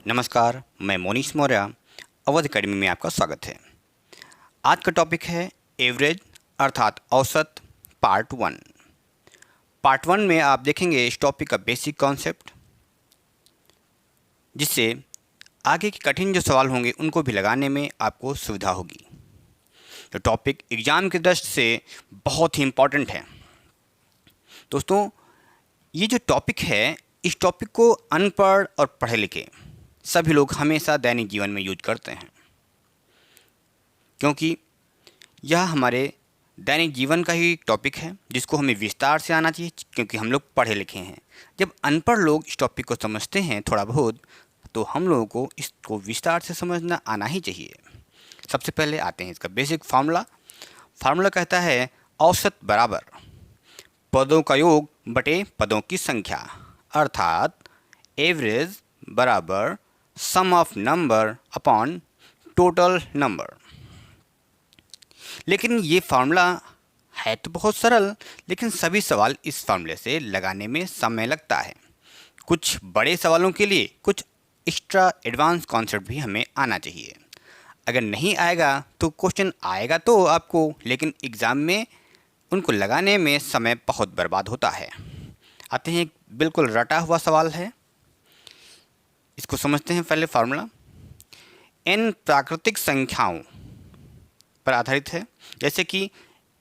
नमस्कार, मैं मोनीश मौर्य। अवध एकेडमी में आपका स्वागत है। आज का टॉपिक है एवरेज अर्थात औसत पार्ट 1। पार्ट 1 में आप देखेंगे इस टॉपिक का बेसिक कॉन्सेप्ट, जिससे आगे के कठिन जो सवाल होंगे उनको भी लगाने में आपको सुविधा होगी। तो टॉपिक एग्ज़ाम की दृष्टि से बहुत ही इम्पॉर्टेंट है। दोस्तों, ये जो टॉपिक है, इस टॉपिक को अनपढ़ और पढ़े लिखे सभी लोग हमेशा दैनिक जीवन में यूज करते हैं, क्योंकि यह हमारे दैनिक जीवन का ही टॉपिक है जिसको हमें विस्तार से आना चाहिए, क्योंकि हम लोग पढ़े लिखे हैं। जब अनपढ़ लोग इस टॉपिक को समझते हैं थोड़ा बहुत, तो हम लोगों को इसको विस्तार से समझना आना ही चाहिए। सबसे पहले आते हैं इसका बेसिक फार्मूला। फार्मूला कहता है औसत बराबर पदों का योग बटे पदों की संख्या, अर्थात एवरेज बराबर sum of number upon total number. लेकिन ये फार्मूला है तो बहुत सरल, लेकिन सभी सवाल इस फार्मूले से लगाने में समय लगता है। कुछ बड़े सवालों के लिए कुछ एक्स्ट्रा एडवांस कॉन्सेप्ट भी हमें आना चाहिए। अगर नहीं आएगा तो क्वेश्चन आएगा तो आपको, लेकिन एग्ज़ाम में उनको लगाने में समय बहुत बर्बाद होता है। आते हैं, एक बिल्कुल रटा हुआ सवाल है, इसको समझते हैं पहले। फार्मूला n प्राकृतिक संख्याओं पर आधारित है, जैसे कि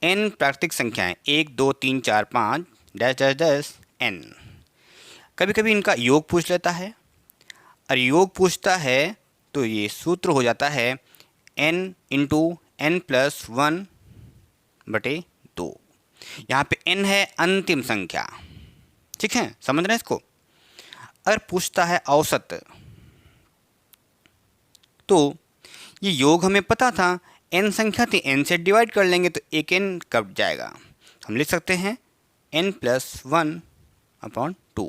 n प्राकृतिक संख्याएं 1 2 3 4 5 डैश डैश डैश n। कभी कभी इनका योग पूछ लेता है, और योग पूछता है तो ये सूत्र हो जाता है n इंटू n प्लस 1 बटे 2। यहाँ पे n है अंतिम संख्या, ठीक है, समझ रहे हैं इसको। अगर पूछता है औसत, तो ये योग हमें पता था, n संख्या थी, n से डिवाइड कर लेंगे तो एक n कट जाएगा। हम लिख सकते हैं n प्लस 1 अपॉन 2,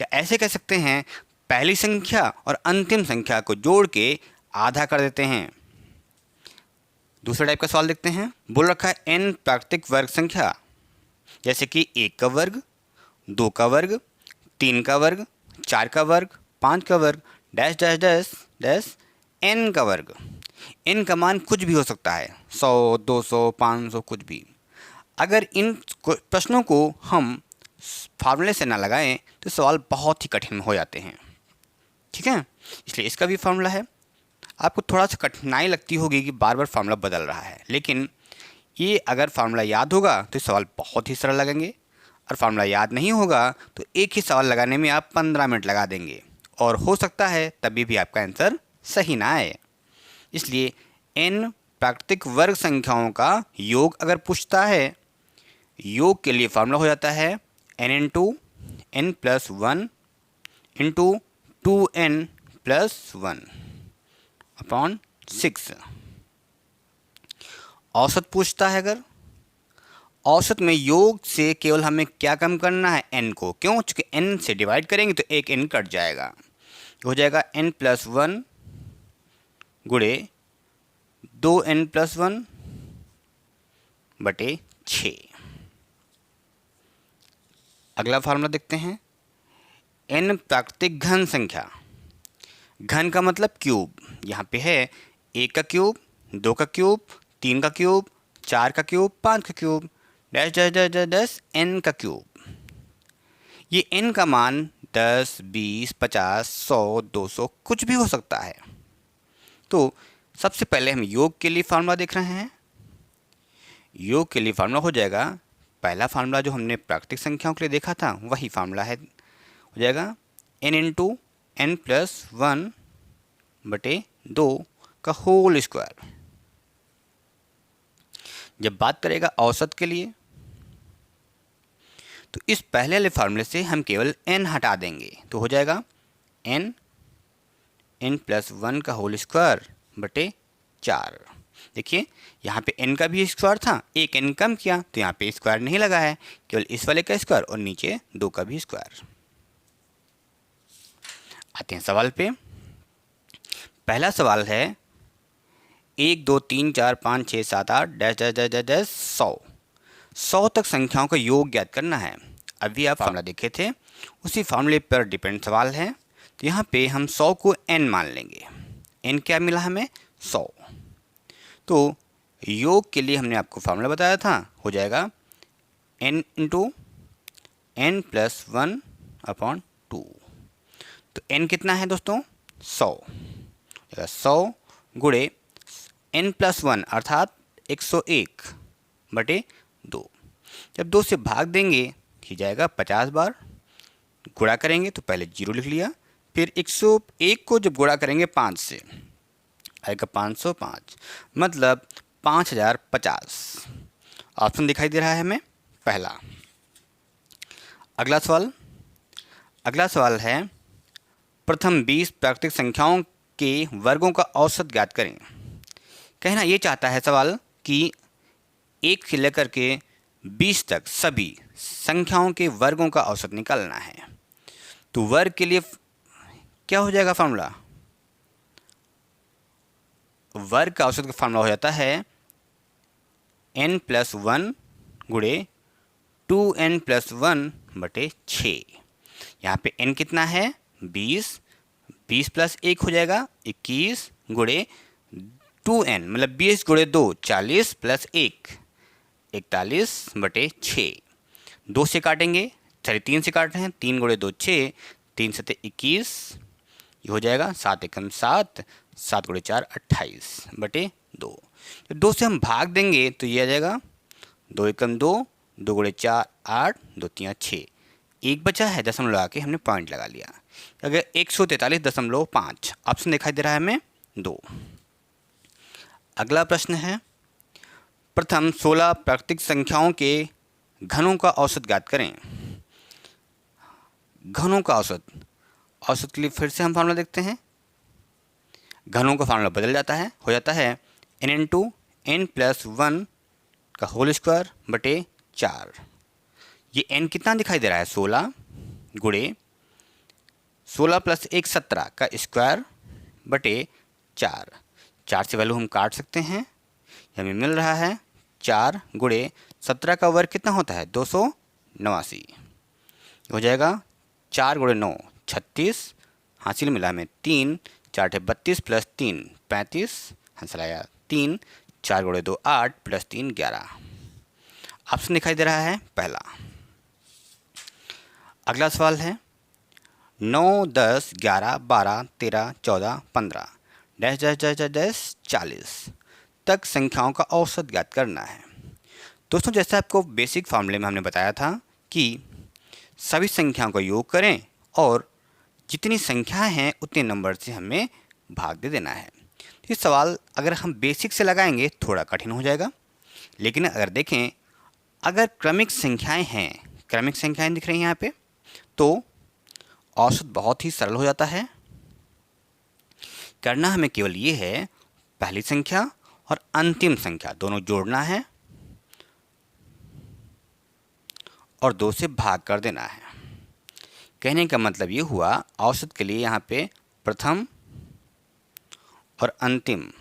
या ऐसे कह सकते हैं पहली संख्या और अंतिम संख्या को जोड़ के आधा कर देते हैं। दूसरा टाइप का सवाल देखते हैं। बोल रखा है n प्राकृतिक वर्ग संख्या, जैसे कि 1 का वर्ग, 2 का वर्ग, 3 का वर्ग, 4 का वर्ग, 5 का वर्ग, dash dash dash dash n का वर्ग। n का मान कुछ भी हो सकता है, 100, 200, 500, कुछ भी। अगर इन प्रश्नों को हम फार्मूले से ना लगाएं तो सवाल बहुत ही कठिन हो जाते हैं, ठीक है। इसलिए इसका भी फार्मूला है। आपको थोड़ा सा कठिनाई लगती होगी कि बार बार फार्मूला बदल रहा है, लेकिन ये अगर फार्मूला याद होगा तो सवाल बहुत ही सरल लगेंगे, और फार्मूला याद नहीं होगा तो एक ही सवाल लगाने में आप 15 मिनट लगा देंगे, और हो सकता है तभी भी आपका आंसर सही ना आए। इसलिए n प्राकृतिक वर्ग संख्याओं का योग अगर पूछता है, योग के लिए फार्मूला हो जाता है n into n plus 1 into 2n plus 1 upon 6। औसत पूछता है, अगर औसत में योग से केवल हमें क्या कम करना है, n को। क्यों? चूँकि n से डिवाइड करेंगे तो एक n कट जाएगा, हो जाएगा n प्लस 1 गुणे 2n प्लस 1 बटे 6। अगला फार्मूला देखते हैं। n प्राकृतिक घन संख्या, घन का मतलब क्यूब। यहाँ पे है 1 का क्यूब, 2 का क्यूब, 3 का क्यूब, 4 का क्यूब, 5 का cube, dash dash dash dash dash n का क्यूब। ये n का मान 10, 20, 50, 100, 200 कुछ भी हो सकता है। तो सबसे पहले हम योग के लिए फार्मूला देख रहे हैं। योग के लिए फार्मूला हो जाएगा, पहला फार्मूला जो हमने प्राकृतिक संख्याओं के लिए देखा था वही फार्मूला है, हो जाएगा n इंटू n प्लस 1 बटे 2 का होल स्क्वायर। जब बात करेगा औसत के लिए, तो इस पहले वाले फार्मूले से हम केवल n हटा देंगे, तो हो जाएगा n प्लस 1 का होल स्क्वायर बटे 4। देखिए यहाँ पे n का भी स्क्वायर था, एक n कम किया तो यहाँ पे स्क्वायर नहीं लगा है, केवल इस वाले का स्क्वायर और नीचे 2 का भी स्क्वायर। आते हैं सवाल पे। पहला सवाल है 1 2 3 4 5 6 7 8 dash dash dash dash dash 100 तक संख्याओं का योग ज्ञात करना है। अभी आप फार्मूला देखे थे, उसी फार्मूले पर डिपेंड सवाल है। तो यहाँ पे हम 100 को n मान लेंगे। n क्या मिला हमें? 100। तो योग के लिए हमने आपको फार्मूला बताया था, हो जाएगा n इंटू n प्लस 1/2। तो n कितना है दोस्तों? 100। 100 गुणे n प्लस 1 अर्थात 101/2। जब 2 से भाग देंगे ही जाएगा 50 बार। गुणा करेंगे तो पहले 0 लिख लिया, फिर 101 को जब गुणा करेंगे 5 से आएगा 505, मतलब 5050। ऑप्शन दिखाई दे रहा है हमें पहला। अगला सवाल है प्रथम 20 प्राकृतिक संख्याओं के वर्गों का औसत ज्ञात करें। कहना ये चाहता है सवाल कि 1 से लेकर के 20 तक सभी संख्याओं के वर्गों का औसत निकालना है। तो वर्ग के लिए क्या हो जाएगा फार्मूला? वर्ग का औसत का फार्मूला हो जाता है n प्लस 1 गुणे 2n प्लस 1/6। यहाँ पे n कितना है? 20। 20 प्लस 1 हो जाएगा 21 गुणे 2n मतलब 20 गुणे 2 40 प्लस 1 41/6। 2 से काटेंगे, सॉरी 3 से काट रहे हैं, 3 गुणे 2 6, 3 सते 21, ये हो जाएगा 7 एकम 7, 7 गुणे 4 28/2। तो 2 से हम भाग देंगे तो ये आ जाएगा 2 एकम 2, 2 गुणे 4 8, 2 3 6। एक बचा है, दशमलव लगा के हमने पॉइंट लगा लिया। अगर 143.5 ऑप्शन दिखाई दे रहा है हमें 2। अगला प्रश्न है प्रथम 16 प्राकृतिक संख्याओं के घनों का औसत ज्ञात करें। घनों का औसत के लिए फिर से हम फार्मूला देखते हैं। घनों का फार्मूला बदल जाता है, हो जाता है n इंटू n प्लस 1 का होल स्क्वायर बटे 4। ये n कितना दिखाई दे रहा है? 16 गुणे 16 प्लस 1 17 का स्क्वायर बटे 4। 4 से वैल्यू हम काट सकते हैं, हमें मिल रहा है 4 गुणे 17 का वर्ग कितना होता है? 289 हो जाएगा। 4 गुणे 9 36, हासिल मिला हमें 3, 4 32 प्लस 3 35, हासिल आया 3, 4 गुणे 2 8 प्लस 3 11। ऑप्शन दिखाई दे रहा है पहला। अगला सवाल है 9 10 11 12 13 14 15 dash dash dash dash dash 40 तक संख्याओं का औसत ज्ञात करना है। दोस्तों जैसे आपको बेसिक फार्मूले में हमने बताया था कि सभी संख्याओं का योग करें और जितनी संख्याएं हैं उतने नंबर से हमें भाग दे देना है। तो ये सवाल अगर हम बेसिक से लगाएंगे थोड़ा कठिन हो जाएगा, लेकिन अगर देखें अगर क्रमिक संख्याएं हैं, क्रमिक संख्याएं दिख रही हैं यहाँ पे, तो औसत बहुत ही सरल हो जाता है। करना हमें केवल ये है पहली संख्या और अंतिम संख्या दोनों जोड़ना है और 2 से भाग कर देना है। कहने का मतलब ये हुआ औसत के लिए यहाँ पे प्रथम और अंतिम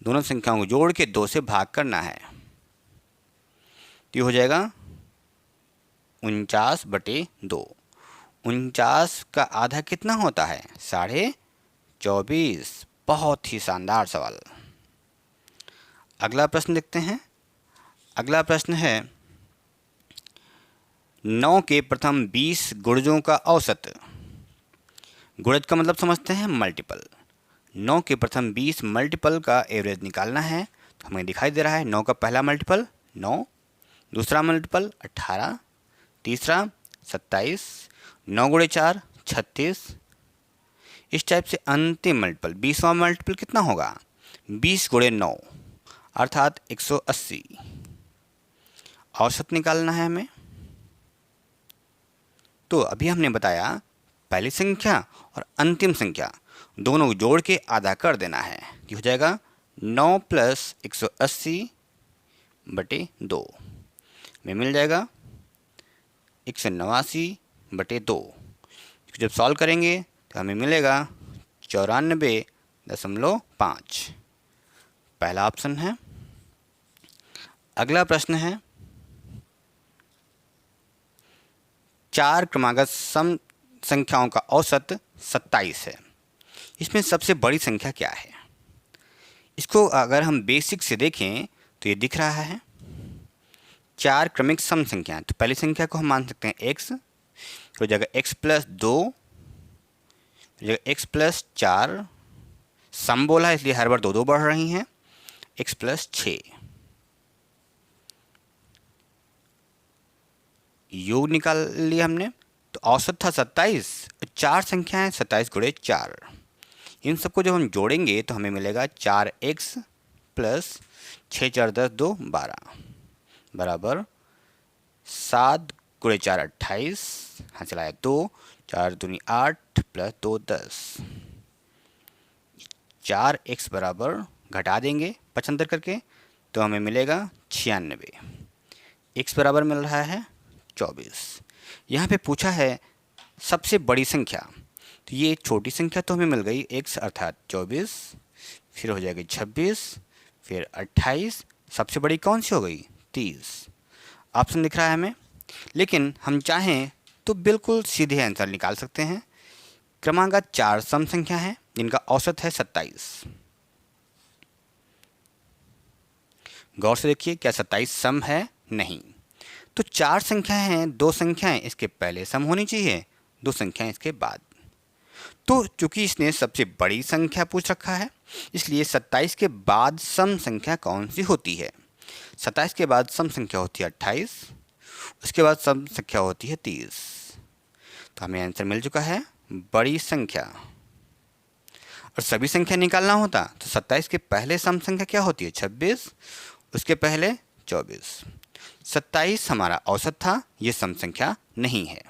दोनों संख्याओं को जोड़ के 2 से भाग करना है। तो ये हो जाएगा 49/2। 49 का आधा कितना होता है? 24.5। बहुत ही शानदार सवाल। अगला प्रश्न देखते हैं। अगला प्रश्न है 9 के प्रथम 20 गुणजों का औसत। गुणज का मतलब समझते हैं मल्टीपल। 9 के प्रथम 20 मल्टीपल का एवरेज निकालना है। तो हमें दिखाई दे रहा है 9 का पहला मल्टीपल 9, दूसरा मल्टीपल 18, तीसरा 27, 9 गुणे 4 36। इस टाइप से अंतिम मल्टीपल 20वां मल्टीपल कितना होगा? 20 गुणे 9 अर्थात 180। औसत निकालना है हमें। तो अभी हमने बताया पहली संख्या और अंतिम संख्या दोनों को जोड़ के आधा कर देना है। ये हो जाएगा 9 प्लस 180/2 में मिल जाएगा 189/2। जब सॉल्व करेंगे तो हमें मिलेगा 94.5। पहला ऑप्शन है। अगला प्रश्न है 4 क्रमागत सम संख्याओं का औसत 27 है। इसमें सबसे बड़ी संख्या क्या है? इसको अगर हम बेसिक से देखें तो ये दिख रहा है 4 क्रमिक सम संख्याएं। तो पहली संख्या को हम मान सकते हैं x, तो जगह x प्लस 2, जगह x प्लस 4, सम बोला है इसलिए हर बार 2 बढ़ रही हैं, x प्लस 6। योग निकाल लिया हमने, तो औसत था 27, 4 संख्याएं 27 गुणे 4। इन सबको जब हम जोड़ेंगे तो हमें मिलेगा 4x प्लस 6 4 10 2 12 बराबर 7 गुणे 4 28, हाँ चलाया 2, 4 दूनी 8 प्लस 2 10। 4x बराबर घटा देंगे 75 करके तो हमें मिलेगा 96। x बराबर मिल रहा है 24। यहाँ पे पूछा है सबसे बड़ी संख्या, तो ये छोटी संख्या तो हमें मिल गई x अर्थात 24, फिर हो जाएगी 26, फिर 28, सबसे बड़ी कौन सी हो गई 30। ऑप्शन दिख रहा है हमें, लेकिन हम चाहें तो बिल्कुल सीधे आंसर निकाल सकते हैं। क्रमांक 4 सम संख्या है जिनका औसत है 27। गौर से देखिए, क्या 27 सम है? नहीं। तो 4 संख्याएं हैं, 2 संख्याएं इसके पहले सम होनी चाहिए, 2 संख्याएं इसके बाद। तो चूंकि इसने सबसे बड़ी संख्या पूछ रखा है, इसलिए 27 के बाद सम संख्या कौन सी होती है? 27 के बाद सम संख्या होती है 28, उसके बाद सम संख्या होती है 30। तो हमें आंसर मिल चुका है बड़ी संख्या। और सभी संख्या निकालना होता तो 27 के पहले सम संख्या क्या होती है 26, उसके पहले 24। 27 हमारा औसत था, ये सम संख्या नहीं है,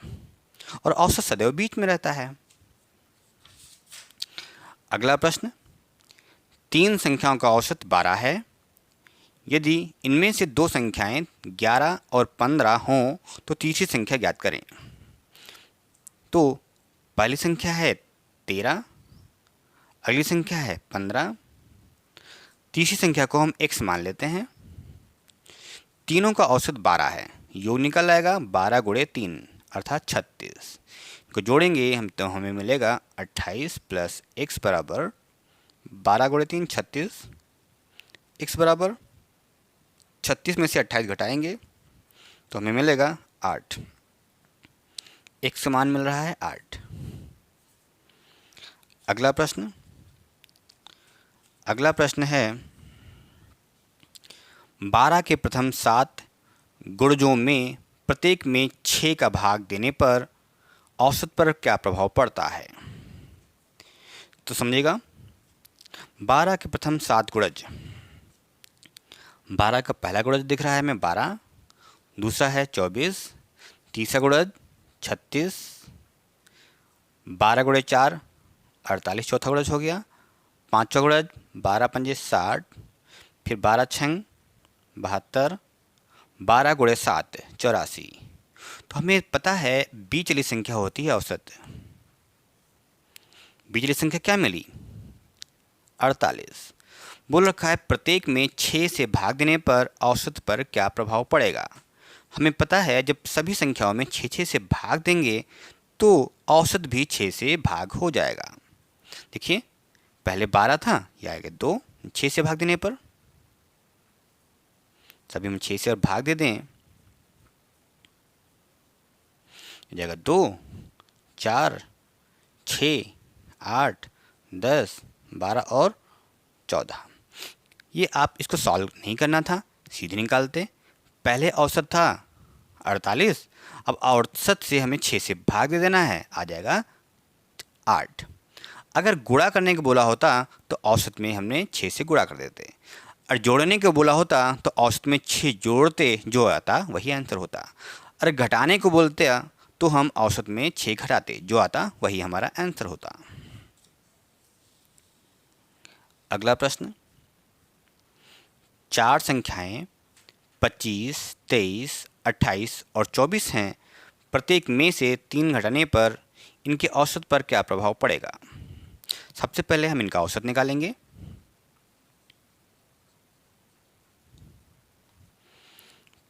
और औसत सदैव बीच में रहता है। अगला प्रश्न, 3 संख्याओं का औसत 12 है। यदि इनमें से 2 संख्याएं 11 और 15 हों तो तीसरी संख्या ज्ञात करें। तो पहली संख्या है 13, अगली संख्या है 15, तीसरी संख्या को हम x मान लेते हैं। तीनों का औसत 12 है, योग निकल आएगा 12 गुणे 3 अर्थात 36। को जोड़ेंगे हम तो हमें मिलेगा 28 प्लस x बराबर 12 गुणे 3 36। x बराबर 36 में से 28 घटाएंगे तो हमें मिलेगा 8। x का मान मिल रहा है 8। अगला प्रश्न है 12 के प्रथम 7 गुणजों में प्रत्येक में 6 का भाग देने पर औसत पर क्या प्रभाव पड़ता है? तो समझिएगा, 12 के प्रथम 7 गुणज, 12 का पहला गुणज दिख रहा है हमें 12, दूसरा है 24, तीसरा गुणज 36, 12 गुणे 4 48 चौथा गुणज हो गया, पाँचवा गुणज 12 पंजे 60, फिर 12 छंग 72, 12 गुणे 7 84। तो हमें पता है बीच वाली संख्या होती है औसत। बीच वाली संख्या क्या मिली 48। बोल रखा है प्रत्येक में 6 से भाग देने पर औसत पर क्या प्रभाव पड़ेगा। हमें पता है जब सभी संख्याओं में 6 से भाग देंगे तो औसत भी 6 से भाग हो जाएगा। देखिए, पहले 12 था, यह आएगा 2, 6 से भाग देने पर सभी हम 6 से और भाग दे दें, जाएगा 2 4 6 8 10 12 और 14। ये आप इसको सॉल्व नहीं करना था, सीधे निकालते। पहले औसत था 48, अब औसत से हमें 6 से भाग दे देना है, आ जाएगा 8। अगर गुणा करने को बोला होता तो औसत में हमने 6 से गुणा कर देते, और जोड़ने को बोला होता तो औसत में 6 जोड़ते, जो आता वही आंसर होता। अगर घटाने को बोलते तो हम औसत में 6 घटाते, जो आता वही हमारा आंसर होता। अगला प्रश्न, 4 संख्याएं 25, 23, 28 और 24 हैं। प्रत्येक में से 3 घटाने पर इनके औसत पर क्या प्रभाव पड़ेगा? सबसे पहले हम इनका औसत निकालेंगे।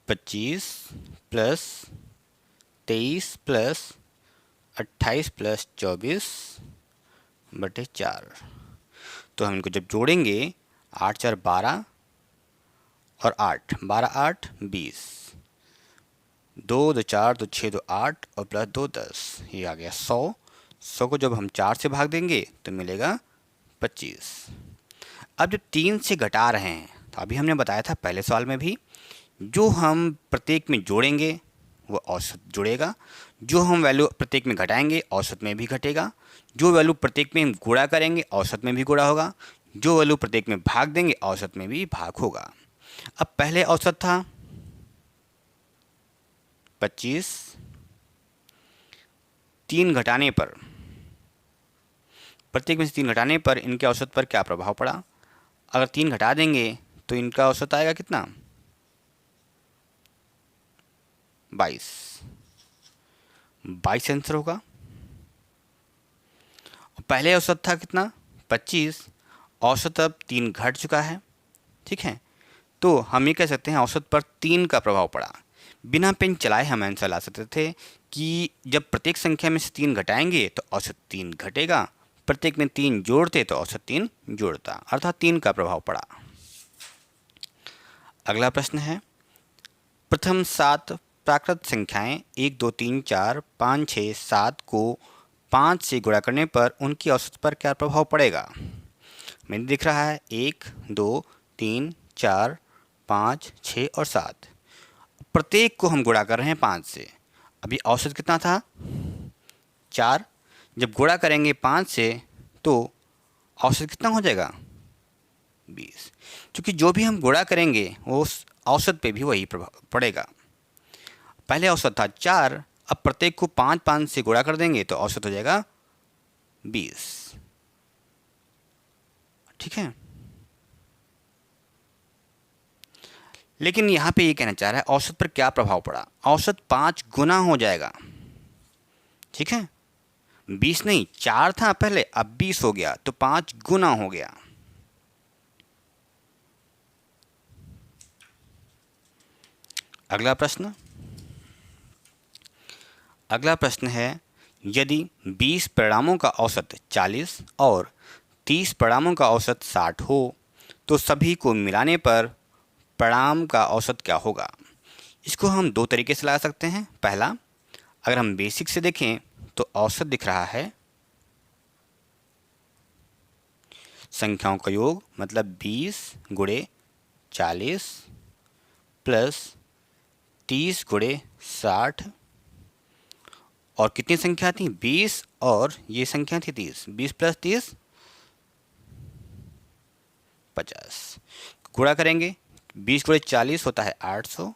25 प्लस 23 प्लस 28 प्लस 24/4। तो हम इनको जब जोड़ेंगे 8 4 12 और 8 12 8 20, 2 2 4 2 6 2 8 और प्लस 2 10, ये आ गया 100। 100 को जब हम 4 से भाग देंगे तो मिलेगा 25। अब जब 3 से घटा रहे हैं तो अभी हमने बताया था पहले सवाल में भी, जो हम प्रत्येक में जोड़ेंगे वो औसत जुड़ेगा, जो हम वैल्यू प्रत्येक में घटाएंगे औसत में भी घटेगा, जो वैल्यू प्रत्येक में गुणा करेंगे औसत में भी गुणा होगा, जो वैल्यू प्रत्येक में भाग देंगे औसत में भी भाग होगा। अब पहले औसत था 25, 3 घटाने पर, प्रत्येक में से 3 घटाने पर इनके औसत पर क्या प्रभाव पड़ा? अगर 3 घटा देंगे तो इनका औसत आएगा कितना? 22 आंसर होगा। पहले औसत था कितना? 25, औसत अब 3 घट चुका है, ठीक है। तो हम ये कह सकते हैं औसत पर 3 का प्रभाव पड़ा। बिना पेन चलाए हम आंसर ला सकते थे कि जब प्रत्येक संख्या में से 3 घटाएंगे तो औसत 3 घटेगा, प्रत्येक में 3 जोड़ते तो औसत 3 जोड़ता, अर्थात 3 का प्रभाव पड़ा। अगला प्रश्न है, प्रथम 7 प्राकृत संख्याएं 1 2 3 4 5 6 7 को 5 से गुणा करने पर उनकी औसत पर क्या प्रभाव पड़ेगा? मैंने दिख रहा है 1 2 3 4 5 6 और 7, प्रत्येक को हम गुणा कर रहे हैं 5 से। अभी औसत कितना था? 4। जब गुणा करेंगे 5 से तो औसत कितना हो जाएगा? 20। क्योंकि जो भी हम गुणा करेंगे वो उस औसत पे भी वही प्रभाव पड़ेगा। पहले औसत था 4, अब प्रत्येक को 5 5 से गुणा कर देंगे तो औसत हो जाएगा 20, ठीक है। लेकिन यहाँ पे ये कहना चाह रहा है औसत पर क्या प्रभाव पड़ा? औसत 5 गुना हो जाएगा, ठीक है। 20 नहीं, 4 था पहले, अब 20 हो गया तो 5 गुना हो गया। अगला प्रश्न है, यदि 20 परिणामों का औसत 40 और 30 परिणामों का औसत 60 हो तो सभी को मिलाने पर परिणाम का औसत क्या होगा? इसको हम 2 तरीके से लगा सकते हैं। पहला, अगर हम बेसिक से देखें तो औसत दिख रहा है संख्याओं का योग, मतलब 20 गुणे 40 प्लस 30 गुणे 60, और कितनी संख्या थी? 20 और ये संख्या थी 30। 20 प्लस 30 50। गुणा करेंगे, 20 गुणे 40 होता है 800,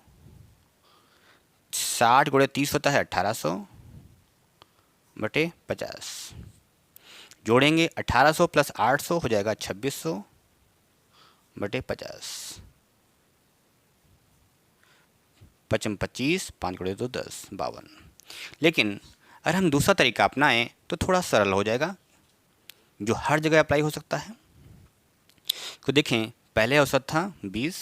60 गुणे 30 होता है 1800/50। जोड़ेंगे 1800 प्लस 800 हो जाएगा 2600/50। 55 25, 5 गुणे 2 10, 52। लेकिन अगर हम दूसरा तरीका अपनाएं तो थोड़ा सरल हो जाएगा, जो हर जगह अप्लाई हो सकता है। तो देखें, पहले औसत था 20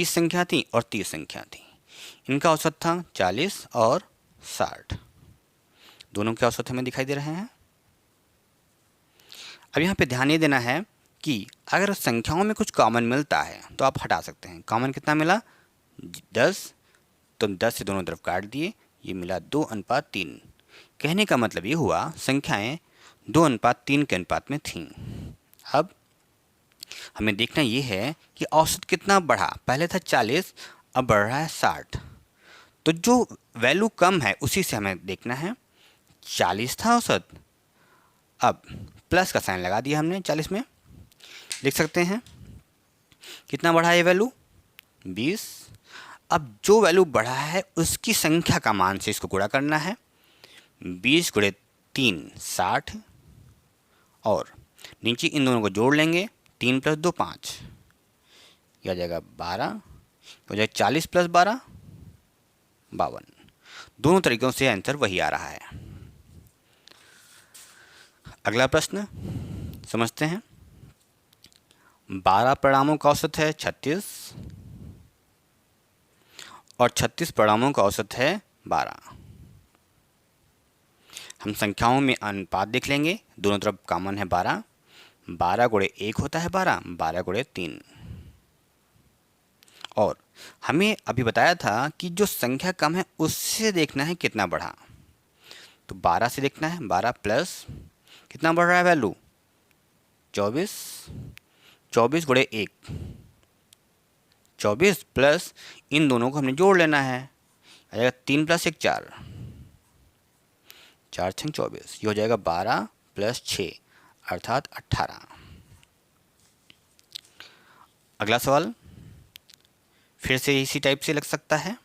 संख्या थी और 30 संख्या थी, इनका औसत था 40 और 60, दोनों के औसत हमें दिखाई दे रहे हैं। अब यहाँ पे ध्यान ये देना है कि अगर संख्याओं में कुछ कॉमन मिलता है तो आप हटा सकते हैं। कॉमन कितना मिला? 10, तो 10 से दोनों तरफ काट दिए, ये मिला 2:3। कहने का मतलब ये हुआ संख्याएं 2:3 के अनुपात में थीं। अब हमें देखना ये है कि औसत कितना बढ़ा। पहले था 40, अब बढ़ रहा है 60, तो जो वैल्यू कम है उसी से हमें देखना है। 40 था औसत, अब प्लस का साइन लगा दिया हमने 40 में, लिख सकते हैं कितना बढ़ा ये वैल्यू? 20। अब जो वैल्यू बढ़ा है उसकी संख्या का मान से इसको गुणा करना है। 20 गुणे 3 60, और नीचे इन दोनों को जोड़ लेंगे, 3 + 2 5, यह आ जाएगा 12, हो जाएगा 40 + 12 52। दोनों तरीकों से आंसर वही आ रहा है। अगला प्रश्न समझते हैं। 12 परिणामों का औसत है 36 और 36 परिणामों का औसत है 12। हम संख्याओं में अनुपात देख लेंगे, दोनों तरफ कॉमन है 12, 12 गुणे 1 होता है 12, 12 गुणे 3। और हमें अभी बताया था कि जो संख्या कम है उससे देखना है कितना बढ़ा, तो 12 से देखना है, 12 प्लस कितना बढ़ रहा है वैल्यू 24, 24 गुणे 1, 24 प्लस इन दोनों को हमने जोड़ लेना है, आ जाएगा 3 प्लस 1 4, 4 6 24, ये हो जाएगा 12 प्लस 6 अर्थात 18। अगला सवाल फिर से इसी टाइप से लग सकता है।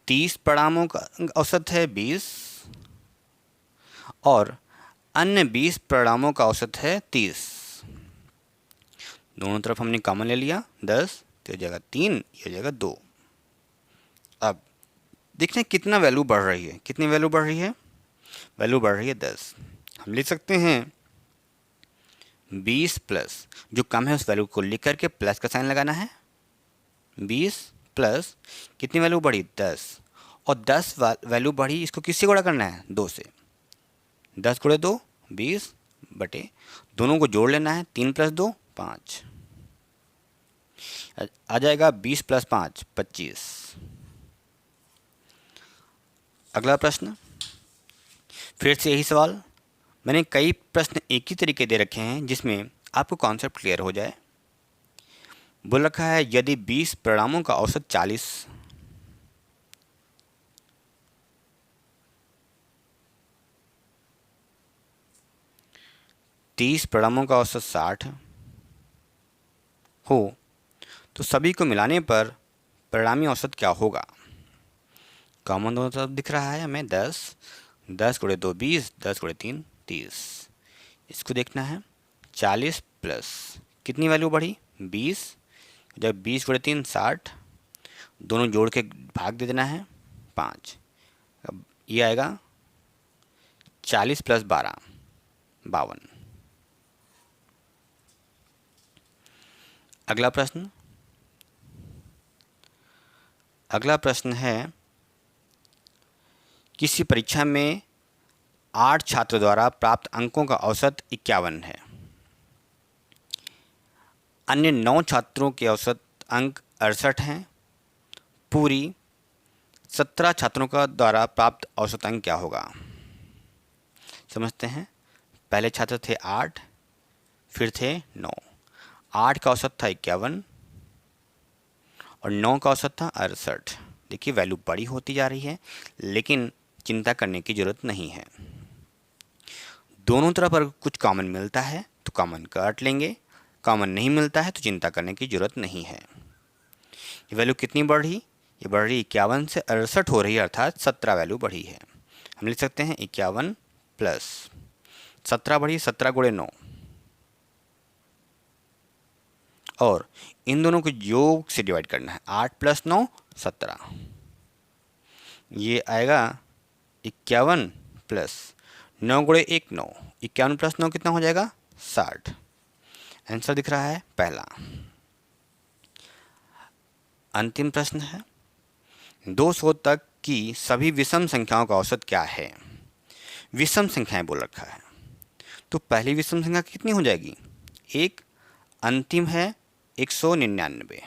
30 परिणामों का औसत है 20 और अन्य 20 परिणामों का औसत है 30। दोनों तरफ हमने कॉमन ले लिया 10, तो हो जाएगा 3, ये हो जाएगा 2। अब देखते हैं कितना वैल्यू बढ़ रही है, कितनी वैल्यू बढ़ रही है, वैल्यू बढ़ रही है 10। हम लिख सकते हैं 20 प्लस जो कम है उस वैल्यू को लिख करके प्लस का साइन लगाना है, 20 प्लस कितनी वैल्यू बढ़ी 10, और 10 वैल्यू बढ़ी, इसको किससे गुणा करना है 2 से, 10 गुणे 2 20 बटे दोनों को जोड़ लेना है, 3 प्लस 2 5, आ जाएगा 20 प्लस 5 25। अगला प्रश्न फिर से यही सवाल, मैंने कई प्रश्न एक ही तरीके दे रखे हैं जिसमें आपको कॉन्सेप्ट क्लियर हो जाए। बोल रखा है यदि 20 परिणामों का औसत 40, 30 परिणामों का औसत 60 हो तो सभी को मिलाने पर परिणामी औसत क्या होगा। कॉमन दोनों तरफ दिख रहा है हमें 10, 10 गुणे 2 20, 10 गुणे 3 30। इसको देखना है 40 प्लस कितनी वैल्यू बढ़ी 20, जब 20 गुणे 3 60, दोनों जोड़ के भाग दे देना है 5। अब ये आएगा 40 प्लस 12 52। अगला प्रश्न है किसी परीक्षा में 8 छात्रों द्वारा प्राप्त अंकों का औसत 51 है, अन्य 9 छात्रों के औसत अंक 68 हैं, पूरी 17 छात्रों का द्वारा प्राप्त औसत अंक क्या होगा। समझते हैं, पहले छात्र थे 8, फिर थे 9, 8 का औसत था 51 और 9 का औसत था 68। देखिए वैल्यू बड़ी होती जा रही है लेकिन चिंता करने की ज़रूरत नहीं है, दोनों तरफ अगर कुछ कॉमन मिलता है तो कॉमन काट लेंगे, कॉमन नहीं मिलता है तो चिंता करने की ज़रूरत नहीं है। ये वैल्यू कितनी बढ़ रही, ये बढ़ रही 51 से 68 हो रही है अर्थात 17 वैल्यू बढ़ी है। हम लिख सकते हैं 51 प्लस 17 बढ़ी 17 गुणे 9 और इन दोनों को योग से डिवाइड करना है, 8 प्लस 9 17, ये आएगा 51 प्लस 9 गुणे 1 9, 51 प्लस 9 कितना हो जाएगा 60। आंसर दिख रहा है पहला। अंतिम प्रश्न है 200 तक की सभी विषम संख्याओं का औसत क्या है। विषम संख्याएं बोल रखा है तो पहली विषम संख्या कितनी हो जाएगी, एक अंतिम है 199।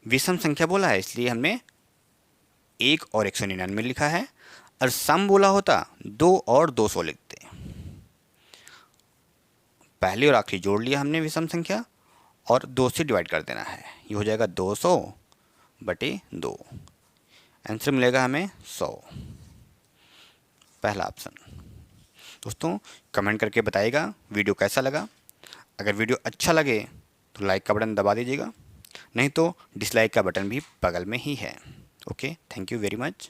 विषम संख्या बोला है इसलिए हमने 1 और 199 लिखा है, और सम बोला होता 2 और 200 लिखते। पहली और आखिरी जोड़ लिया हमने विषम संख्या और 2 से डिवाइड कर देना है, ये हो जाएगा 200 बटे 2। आंसर मिलेगा हमें 100, पहला ऑप्शन। दोस्तों कमेंट करके बताइएगा वीडियो कैसा लगा। अगर वीडियो अच्छा लगे तो लाइक का बटन दबा दीजिएगा, नहीं तो डिसलाइक का बटन भी बगल में ही है। Okay, thank you very much.